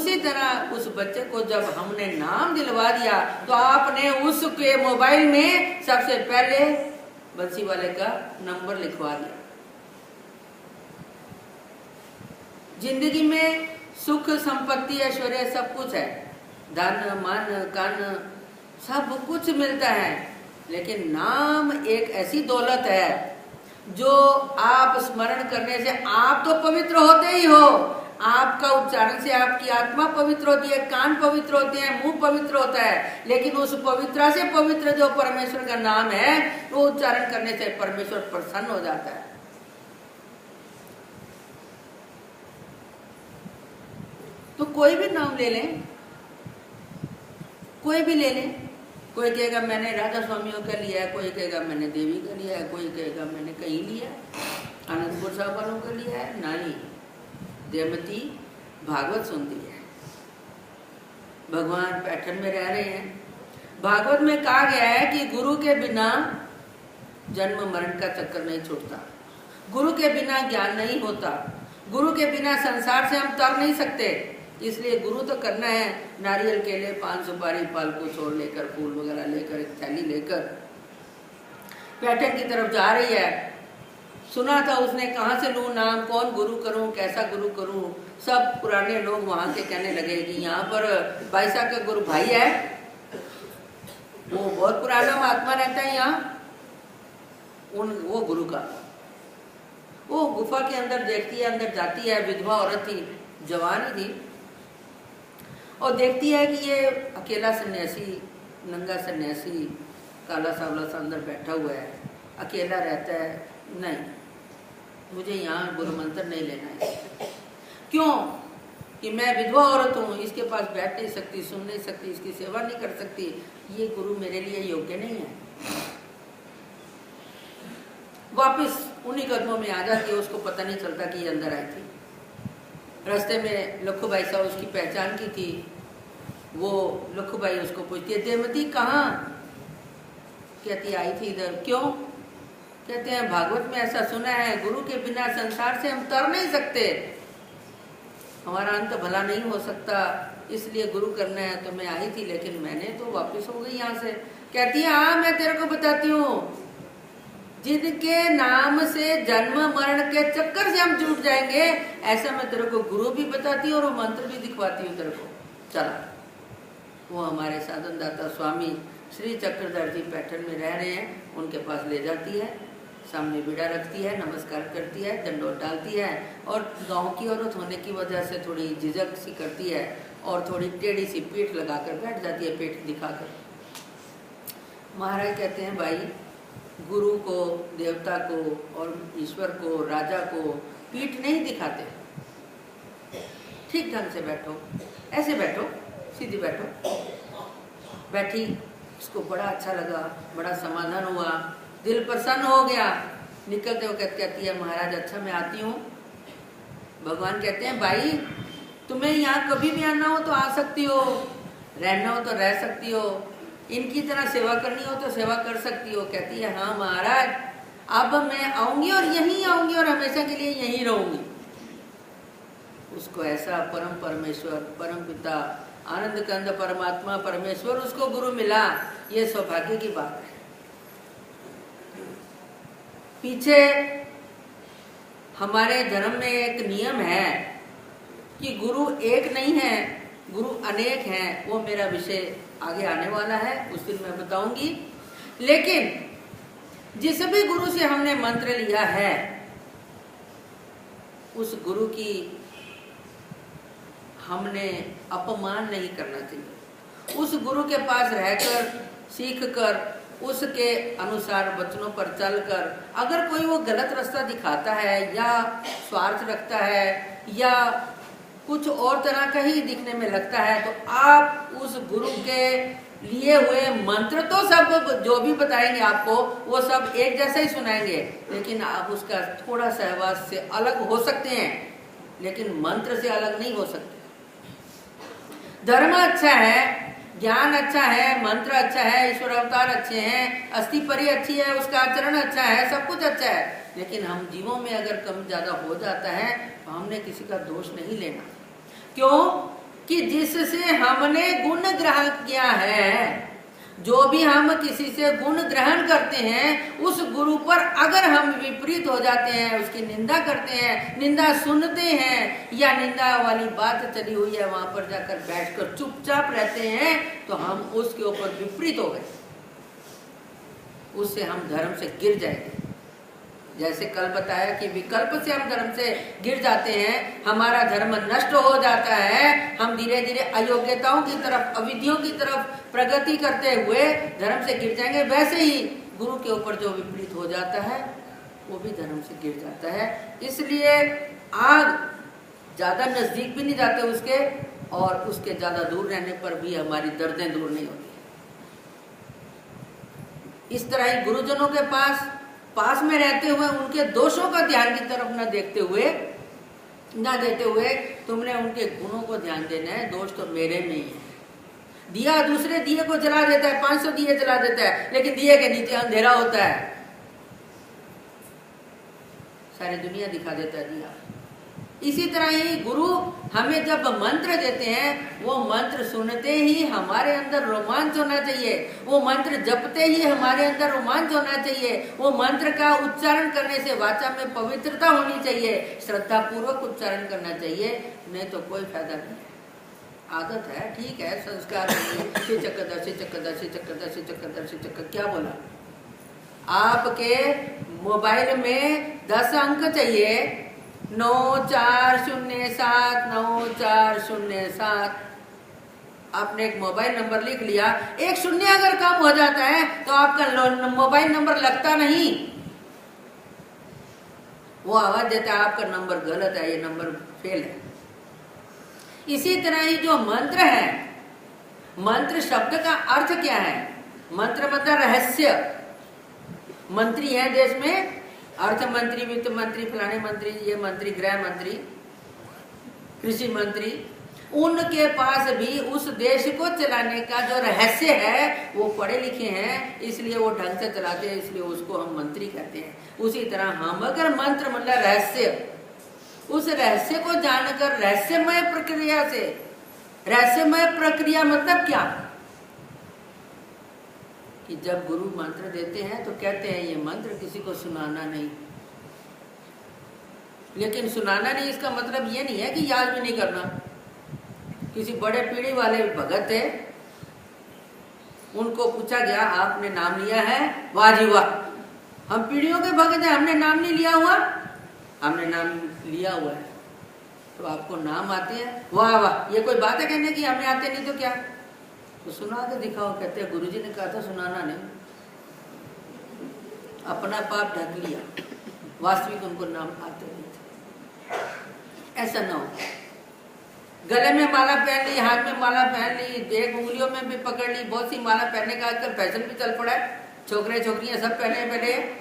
उसी तरह उस बच्चे को जब हमने नाम दिलवा दिया तो आपने उसके मोबाइल में सबसे पहले बंसी वाले का नंबर लिखवा दिया। जिंदगी में सुख संपत्ति ऐश्वर्य सब कुछ है, धन मन कन सब कुछ मिलता है, लेकिन नाम एक ऐसी दौलत है जो आप स्मरण करने से आप तो पवित्र होते ही हो, आपका उच्चारण से आपकी आत्मा पवित्र होती है, कान पवित्र होते हैं, मुंह पवित्र होता है, लेकिन उस पवित्र से पवित्र जो परमेश्वर का नाम है वो उच्चारण करने से परमेश्वर प्रसन्न हो जाता है। तो कोई भी नाम ले लें, कोई भी ले लें। कोई कहेगा मैंने राधा स्वामियों का लिया है, कोई कहेगा मैंने देवी का लिया है, कोई कहेगा मैंने कहीं लिया है, आनंदपुर साहब वालों का लिया है। नहीं, देवमती भागवत सुनती है, भगवान पैठन में रह रहे हैं। भागवत में कहा गया है कि गुरु के बिना जन्म मरण का चक्कर नहीं छूटता, गुरु के बिना ज्ञान नहीं होता, गुरु के बिना संसार से हम तर नहीं सकते। इसलिए गुरु तो करना है। नारियल केले पान सुपारी फल को छोड़ लेकर फूल वगैरह लेकर एक थैली लेकर पैठन की तरफ जा रही है। सुना था उसने कहाँ से लूँ नाम, कौन गुरु करूँ, कैसा गुरु करूँ। सब पुराने लोग वहाँ के कहने लगे कि यहाँ पर भाई साहब का गुरु भाई है, वो बहुत पुराना महात्मा रहता है यहाँ, वो गुरु का। वो गुफा के अंदर देखती है, अंदर जाती है, विधवा औरत थी, जवान ही थी, और देखती है कि ये अकेला सन्यासी, नंगा सन्यासी, काला सावला सा अंदर बैठा हुआ है, अकेला रहता है। नहीं, मुझे यहाँ गुरु मंत्र नहीं लेना है। क्यों? कि मैं विधवा औरत हूँ, इसके पास बैठ नहीं सकती, सुन नहीं सकती, इसकी सेवा नहीं कर सकती, ये गुरु मेरे लिए योग्य नहीं है। वापस उन्हीं कदमों में आ जाती है, उसको पता नहीं चलता कि ये अंदर आई थी। रास्ते में लखू भाई साहब उसकी पहचान की थी, वो लखू भाई उसको पूछती है देवमती कहाँ? कहती आई थी इधर। क्यों? कहते हैं भागवत में ऐसा सुना है, गुरु के बिना संसार से हम तर नहीं सकते, हमारा अंत भला नहीं हो सकता, इसलिए गुरु करना है। तो मैं आई थी, लेकिन मैंने तो वापस हो गई यहाँ से। कहती है हाँ मैं तेरे को बताती हूँ, जिनके नाम से जन्म मरण के चक्कर से हम जुट जाएंगे, ऐसा मैं तेरे को गुरु भी बताती हूँ और मंत्र भी दिखवाती हूँ तेरे को। चला, वो हमारे साधन दाता स्वामी श्री चक्रधर जी पैठन में रह रहे हैं, उनके पास ले जाती है, सामने बीड़ा रखती है, नमस्कार करती है, दंडोत डालती है, और गांव की औरत होने की वजह से थोड़ी झिझक सी करती है और थोड़ी टेढ़ी सी पीठ लगाकर बैठ जाती है, पेट दिखाकर। महाराज कहते हैं भाई, गुरु को, देवता को और ईश्वर को, राजा को पीठ नहीं दिखाते, ठीक ढंग से बैठो, ऐसे बैठो, सीधी बैठो। बैठी, उसको बड़ा अच्छा लगा, बड़ा समाधान हुआ, दिल प्रसन्न हो गया। निकलते वक्त कहती है महाराज अच्छा मैं आती हूँ। भगवान कहते हैं भाई तुम्हें यहाँ कभी भी आना हो तो आ सकती हो, रहना हो तो रह सकती हो, इनकी तरह सेवा करनी हो तो सेवा कर सकती हो। कहती है हाँ महाराज, अब मैं आऊंगी और यहीं आऊंगी और हमेशा के लिए यहीं रहूंगी। उसको ऐसा परम परमेश्वर, परम पिता, आनंद कंद परमात्मा परमेश्वर उसको गुरु मिला, ये सौभाग्य की बात है। पीछे हमारे धर्म में एक नियम है कि गुरु एक नहीं है, गुरु अनेक हैं। वो मेरा विषय आगे आने वाला है, उस दिन मैं बताऊंगी। लेकिन जिस भी गुरु से हमने मंत्र लिया है, उस गुरु की हमने अपमान नहीं करना चाहिए। उस गुरु के पास रहकर, सीख कर, उसके अनुसार वचनों पर चलकर, अगर कोई वो गलत रास्ता दिखाता है या स्वार्थ रखता है या कुछ और तरह का ही दिखने में लगता है, तो आप उस गुरु के लिए हुए मंत्र तो सब जो भी बताएंगे आपको वो सब एक जैसा ही सुनाएंगे, लेकिन आप उसका थोड़ा सहवास से अलग हो सकते हैं, लेकिन मंत्र से अलग नहीं हो सकते। धर्म अच्छा है, ज्ञान अच्छा है, मंत्र अच्छा है, ईश्वर अवतार अच्छे हैं, अस्थि परी अच्छी है, उसका आचरण अच्छा है, सब कुछ अच्छा है, लेकिन हम जीवों में अगर कम ज्यादा हो जाता है तो हमने किसी का दोष नहीं लेना। क्यों? कि जिससे हमने गुण ग्रहण किया है, जो भी हम किसी से गुण ग्रहण करते हैं, उस गुरु पर अगर हम विपरीत हो जाते हैं, उसकी निंदा करते हैं, निंदा सुनते हैं, या निंदा वाली बात चली हुई है वहां पर जाकर बैठकर चुपचाप रहते हैं, तो हम उसके ऊपर विपरीत हो गए, उससे हम धर्म से गिर जाएंगे। जैसे कल बताया कि विकल्प से हम धर्म से गिर जाते हैं, हमारा धर्म नष्ट हो जाता है, हम धीरे धीरे अयोग्यताओं की तरफ, अविधियों की तरफ प्रगति करते हुए धर्म से गिर जाएंगे। वैसे ही गुरु के ऊपर जो विपरीत हो जाता है वो भी धर्म से गिर जाता है। इसलिए आग ज्यादा नजदीक भी नहीं जाते उसके, और उसके ज्यादा दूर रहने पर भी हमारी दर्दें दूर नहीं होती। इस तरह ही गुरुजनों के पास में रहते हुए उनके दोषों का ध्यान की तरफ न देते हुए तुमने उनके गुणों को ध्यान देना है। दोष तो मेरे में ही है। दिया दूसरे दिए को जला देता है, 500 दिए जला देता है, लेकिन दिए के नीचे अंधेरा होता है, सारी दुनिया दिखा देता है दिया। इसी तरह ही गुरु हमें जब मंत्र देते हैं, वो मंत्र सुनते ही हमारे अंदर रोमांच होना चाहिए, वो मंत्र जपते ही हमारे अंदर रोमांच होना चाहिए, वो मंत्र का उच्चारण करने से वाचा में पवित्रता होनी चाहिए, श्रद्धा पूर्वक उच्चारण करना चाहिए, नहीं तो कोई फायदा नहीं है। आदत है, ठीक है, संस्कार चक्कर क्या बोला? आपके मोबाइल में 10 अंक चाहिए, 9407 आपने एक मोबाइल नंबर लिख लिया, एक शून्य अगर कम हो जाता है तो आपका मोबाइल नंबर लगता नहीं, वो आवाज देता है आपका नंबर गलत है, ये नंबर फेल है। इसी तरह ही जो मंत्र है, मंत्र शब्द का अर्थ क्या है? मंत्र मतलब रहस्य। मंत्री है देश में, अर्थ मंत्री, वित्त मंत्री, फलाने मंत्री, ये मंत्री, गृह मंत्री, कृषि मंत्री, उनके पास भी उस देश को चलाने का जो रहस्य है वो पढ़े लिखे हैं, इसलिए वो ढंग से चलाते हैं, इसलिए उसको हम मंत्री कहते हैं। उसी तरह हम अगर मंत्र मतलब रहस्य, उस रहस्य को जानकर रहस्यमय प्रक्रिया से, रहस्यमय प्रक्रिया मतलब क्या कि जब गुरु मंत्र देते हैं तो कहते हैं ये मंत्र किसी को सुनाना नहीं। लेकिन सुनाना नहीं इसका मतलब ये नहीं है कि याद भी नहीं करना। किसी बड़े पीढ़ी वाले भगत थे, उनको पूछा गया आपने नाम लिया है? वाह जी वाह, हम पीढ़ियों के भगत हैं, हमने नाम नहीं लिया हुआ। हमने नाम लिया हुआ है, तो आपको नाम आते हैं? वाह वाह, ये कोई बात है कहने की हमें आते नहीं तो क्या? तो सुना के दिखाओ। कहते हैं गुरुजी ने कहा था सुनाना नहीं, अपना पाप ढक लिया, वास्तविक उनको नाम आते नहीं थे। ऐसा ना हो। गले में माला पहन ली, हाथ में माला पहन ली, एक उंगलियों में भी पकड़ ली, बहुत सी माला पहनने का आजकल फैशन भी चल पड़ा है, छोकरे छोकरियां सब पहने, बुढ़े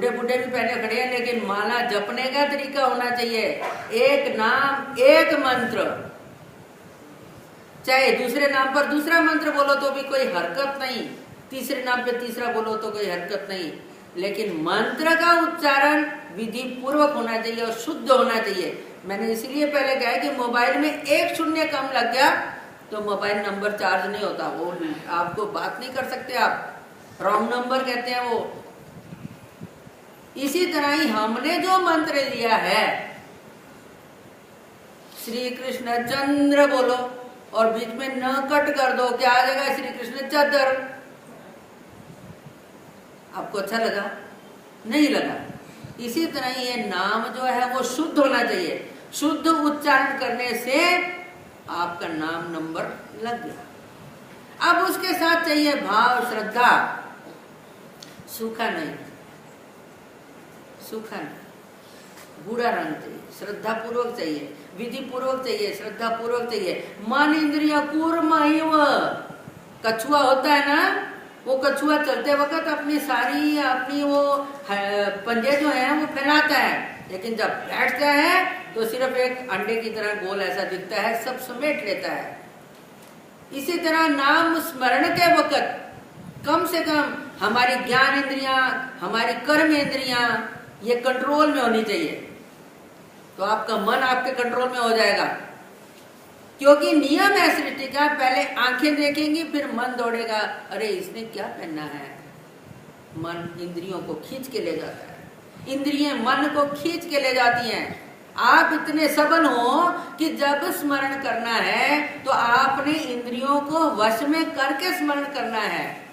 बुढ़े भी पहने खड़े हैं, लेकिन माला जपने का तरीका होना चाहिए। एक नाम, एक मंत्र, चाहे दूसरे नाम पर दूसरा मंत्र बोलो तो भी कोई हरकत नहीं, तीसरे नाम पे तीसरा बोलो तो कोई हरकत नहीं, लेकिन मंत्र का उच्चारण विधि पूर्वक होना चाहिए और शुद्ध होना चाहिए। मैंने इसीलिए पहले कहा कि मोबाइल में एक शून्य कम लग गया तो मोबाइल नंबर चार्ज नहीं होता, वो आपको बात नहीं कर सकते, आप रॉन्ग नंबर कहते हैं वो। इसी तरह ही हमने जो मंत्र लिया है, श्री कृष्ण चंद्र बोलो और बीच में न कट कर दो, क्या आ जाएगा? श्री कृष्ण चंद्र। आपको अच्छा लगा? नहीं लगा। इसी तरह ये नाम जो है वो शुद्ध होना चाहिए, शुद्ध उच्चारण करने से आपका नाम नंबर लग गया। अब उसके साथ चाहिए भाव, श्रद्धा, सूखा नहीं, सूखा नहीं, बूढ़ा रंग चाहिए, श्रद्धा पूर्वक चाहिए, विधि पूर्वक चाहिए, श्रद्धा पूर्वक चाहिए। मन इंद्रिया कूर्मैव, कछुआ होता है ना, वो कछुआ चलते वक्त अपनी वो पंजे जो है वो फैलाता है, लेकिन जब बैठता है तो सिर्फ एक अंडे की तरह गोल ऐसा दिखता है, सब समेट लेता है। इसी तरह नाम स्मरण के वक्त कम से कम हमारी ज्ञान इंद्रियां, हमारी कर्म इंद्रियां ये कंट्रोल में होनी चाहिए, तो आपका मन आपके कंट्रोल में हो जाएगा। क्योंकि नियम है सृष्टि का, पहले आंखें देखेंगी फिर मन दौड़ेगा, अरे इसने क्या पहनना है। मन इंद्रियों को खींच के ले जाता है, इंद्रियां मन को खींच के ले जाती हैं। आप इतने सबल हो कि जब स्मरण करना है तो आपने इंद्रियों को वश में करके स्मरण करना है।